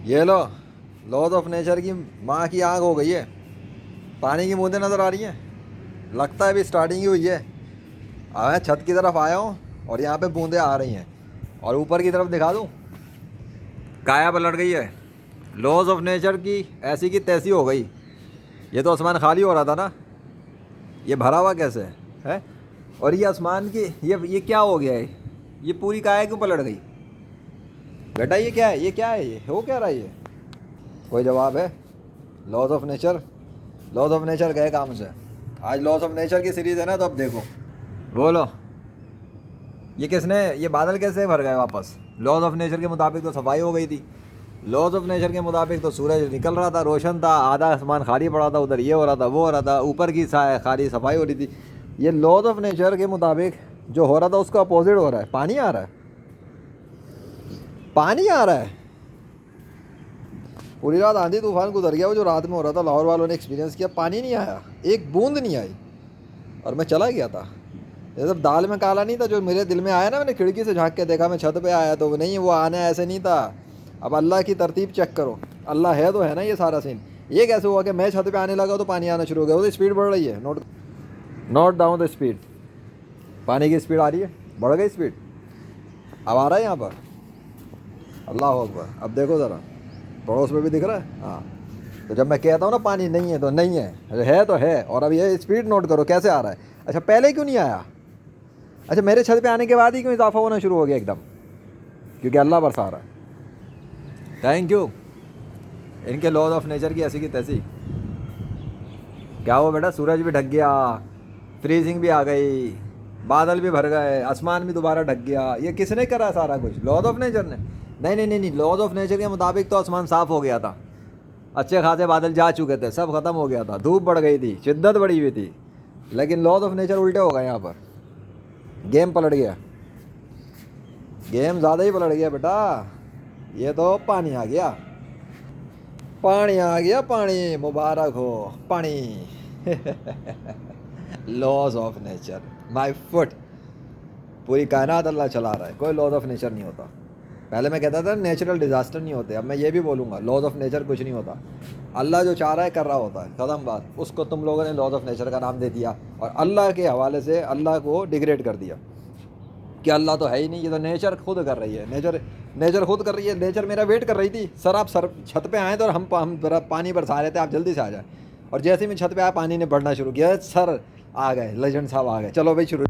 یہ لو، loose of nature کی ماں کی آنکھ ہو گئی ہے. پانی کی بوندیں نظر آ رہی ہیں. لگتا ہے ابھی اسٹارٹنگ ہی ہوئی ہے. میں چھت کی طرف آیا ہوں اور یہاں پہ بوندیں آ رہی ہیں. اور اوپر کی طرف دکھا دوں، کایا پلٹ گئی ہے. لوز آف نیچر کی ایسی کی تیسی ہو گئی. یہ تو آسمان خالی ہو رہا تھا نا، یہ بھرا ہوا کیسے ہے؟ اور یہ آسمان کی یہ کیا ہو گیا ہے؟ یہ پوری کایا کیوں پلٹ گئی بیٹا؟ یہ کیا ہے؟ یہ کیا ہے؟ یہ ہو کیا رہا ہے؟ یہ کوئی جواب ہے؟ Laws of nature, laws of nature گئے کام سے. آج لاز آف نیچر کی سیریز ہے نا، تو اب دیکھو. بولو، یہ کس نے، یہ بادل کیسے بھر گئے واپس؟ لاز آف نیچر کے مطابق تو صفائی ہو گئی تھی. لاز آف نیچر کے مطابق تو سورج نکل رہا تھا، روشن تھا، آدھا آسمان خالی پڑا تھا، ادھر یہ ہو رہا تھا، وہ ہو رہا تھا، اوپر کی خالی صفائی ہو رہی تھی. یہ لاز آف نیچر کے مطابق جو ہو رہا تھا اس کا اپوزٹ ہو رہا ہے. پانی آ رہا ہے، پانی آ رہا ہے. پوری رات آندھی طوفان گزر گیا. وہ جو رات میں ہو رہا تھا لاہور والوں نے ایکسپیرینس کیا، پانی نہیں آیا، ایک بوند نہیں آئی. اور میں چلا گیا تھا. یہ سب دال میں کالا نہیں تھا جو میرے دل میں آیا نا. میں نے کھڑکی سے جھانک کے دیکھا، میں چھت پہ آیا تو وہ نہیں، وہ آنا ایسے نہیں تھا. اب اللہ کی ترتیب چیک کرو، اللہ ہے تو ہے نا یہ سارا سین. یہ کیسے ہوا کہ میں چھت پہ آنے لگا تو پانی آنا شروع ہو گیا؟ وہ اسپیڈ بڑھ رہی ہے. Note down the speed. پانی کی اسپیڈ آ رہی ہے، بڑھ گئی اسپیڈ. اب آ رہا ہے یہاں پر. اللہ اکبر. اب دیکھو ذرا، پڑوس میں بھی دکھ رہا ہے. ہاں، تو جب میں کہتا ہوں نا پانی نہیں ہے تو نہیں ہے تو ہے. اور اب یہ اسپیڈ نوٹ کرو کیسے آ رہا ہے. اچھا پہلے کیوں نہیں آیا؟ اچھا میرے چھت پہ آنے کے بعد ہی کیوں اضافہ ہونا شروع ہو گیا ایک دم؟ کیونکہ اللہ برسا رہا ہے. Thank you. ان کے لاز آف نیچر کی ایسی کی تیسی. کیا ہوا بیٹا؟ سورج بھی ڈھک گیا، فریزنگ بھی آ گئی، بادل بھی بھر گئے، آسمان بھی دوبارہ ڈھک گیا. یہ کس نے کرا سارا کچھ؟ لاز آف نیچر نے. نہیں، لاز آف نیچر کے مطابق تو آسمان صاف ہو گیا تھا، اچھے خاصے بادل جا چکے تھے، سب ختم ہو گیا تھا، دھوپ بڑھ گئی تھی، شدت بڑھی ہوئی تھی. لیکن لاز آف نیچر الٹے ہو گئے. یہاں پر گیم پلٹ گیا، گیم زیادہ ہی پلٹ گیا بیٹا. یہ تو پانی آ گیا، پانی آ گیا، پانی مبارک ہو پانی. Laws of nature my foot. پوری کائنات اللہ چلا رہا ہے، کوئی لاز آف نیچر نہیں ہوتا. پہلے میں کہتا تھا نیچرل ڈیزاسٹر نہیں ہوتے، اب میں یہ بھی بولوں گا لاز آف نیچر کچھ نہیں ہوتا. اللہ جو چاہ رہا ہے کر رہا ہوتا ہے. ختم بات. اس کو تم لوگوں نے لاز آف نیچر کا نام دے دیا اور اللہ کے حوالے سے اللہ کو ڈیگریڈ کر دیا کہ اللہ تو ہے ہی نہیں، یہ تو نیچر خود کر رہی ہے. نیچر خود کر رہی ہے. نیچر میرا ویٹ کر رہی تھی. سر آپ چھت پہ آئیں تو اور ہم پانی برسا رہے تھے، آپ جلدی سے آ جائیں. اور جیسے ہی میں چھت پہ آیا پانی نے بڑھنا شروع کیا. سر آ گئے، لیجنڈ صاحب آ گئے، چلو بھائی شروع.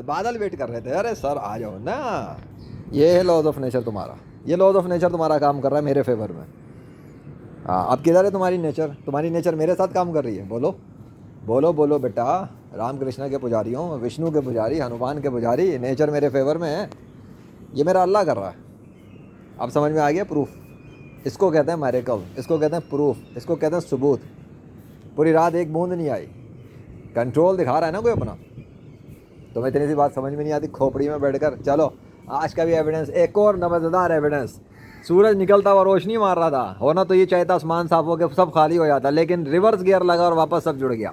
بادل ویٹ کر رہے تھے، ارے سر آ جاؤ نا. یہ ہے لاز آف نیچر تمہارا. یہ لاز آف نیچر تمہارا کام کر رہا ہے میرے فیور میں. ہاں، اب کدھر ہے تمہاری نیچر؟ تمہاری نیچر میرے ساتھ کام کر رہی ہے. بولو بولو بولو بیٹا. رام کرشنا کے پجاری ہوں، وشنو کے پجاری، ہنومان کے پجاری. نیچر میرے فیور میں ہے. یہ میرا اللہ کر رہا ہے. اب سمجھ میں آ گیا؟ پروف اس کو کہتے ہیں، میریکل اس کو کہتے ہیں، پروف اس کو کہتے ہیں، ثبوت. پوری رات ایک بوند نہیں آئی. کنٹرول دکھا رہا ہے نا کوئی اپنا. تمہیں اتنی سی بات سمجھ میں نہیں آتی کھوپڑی میں بیٹھ کر. چلو آج کا بھی ایویڈنس، ایک اور مزیدار ایویڈنس. سورج نکلتا ہوا روشنی مار رہا تھا، ہونا تو یہ چاہتا آسمان صاف ہو کے سب خالی ہو جاتا، لیکن ریورس گیئر لگا اور واپس سب جڑ گیا.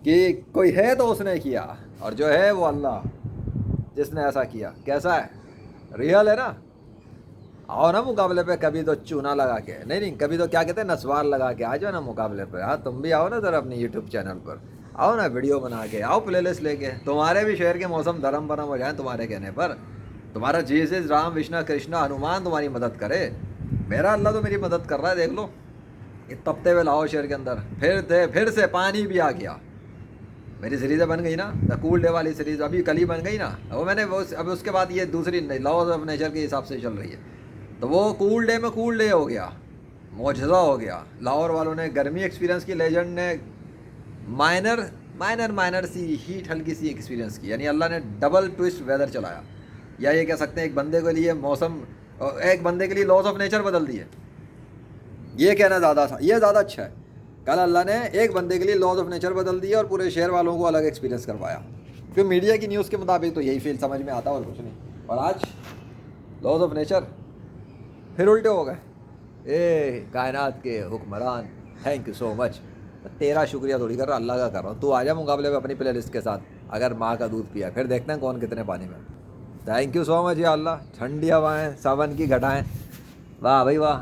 کہ کوئی ہے تو اس نے کیا، اور جو ہے وہ اللہ جس نے ایسا کیا. کیسا ہے؟ ریئل ہے نا. آؤ نا مقابلے پہ کبھی تو چونا لگا کے. نہیں کبھی تو کیا کہتے ہیں، نسوار لگا کے آ جاؤ نا مقابلے پہ. ہاں تم بھی آؤ نا ذرا اپنی یوٹیوب چینل پر. آؤ نا ویڈیو بنا کے، آؤ پلے لسٹ لے کے. تمہارے بھی شہر کے موسم دھرم برم ہو جائیں تمہارے کہنے پر. تمہارا جیسس رام وشنا کرشنا ہنومان تمہاری مدد کرے. میرا اللہ تو میری مدد کر رہا ہے. دیکھ لو یہ تپتے ہوئے لاؤ شہر کے اندر. پھر سے پانی بھی آ گیا. میری سیریزیں بن گئی نا، دا کول ڈے والی سیریز ابھی کل ہی بن گئی نا. وہ میں نے اب اس کے بعد یہ دوسری لاز آف نیچر کے حساب سے چل رہی ہے. تو وہ کول ڈے میں کول ڈے ہو گیا، معجزہ ہو گیا. لاہور والوں نے گرمی ایکسپیرینس کی، لیجنڈ نے مائنر سی ہیٹ ہلکی سی ایکسپیرینس کی. یعنی اللہ نے ڈبل ٹوسٹ ویدر چلایا. یا یہ کہہ سکتے ہیں ایک بندے کے لیے موسم، ایک بندے کے لیے لاز آف نیچر بدل دیے. یہ کہنا زیادہ اچھا ہے. کل اللہ نے ایک بندے کے لیے لاز آف نیچر بدل دیا اور پورے شہر والوں کو الگ ایکسپیرینس کروایا. کیونکہ میڈیا کی نیوز کے مطابق تو یہی فیل سمجھ میں آتا اور کچھ نہیں. اور آج لاز آف نیچر پھر الٹے ہو گئے. اے کائنات کے حکمران تھینک یو سو مچ. تیرا شکریہ تھوڑی کر رہا، اللہ کا کر رہا ہوں. تو آ جا مقابلے میں اپنی پلے لسٹ کے ساتھ. اگر ماں کا دودھ پیا پھر دیکھتے ہیں کون کتنے پانی میں. تھینک یو سو مچ یا اللہ. ٹھنڈی ہوائیں، ساون کی گھٹائیں، واہ بھائی واہ.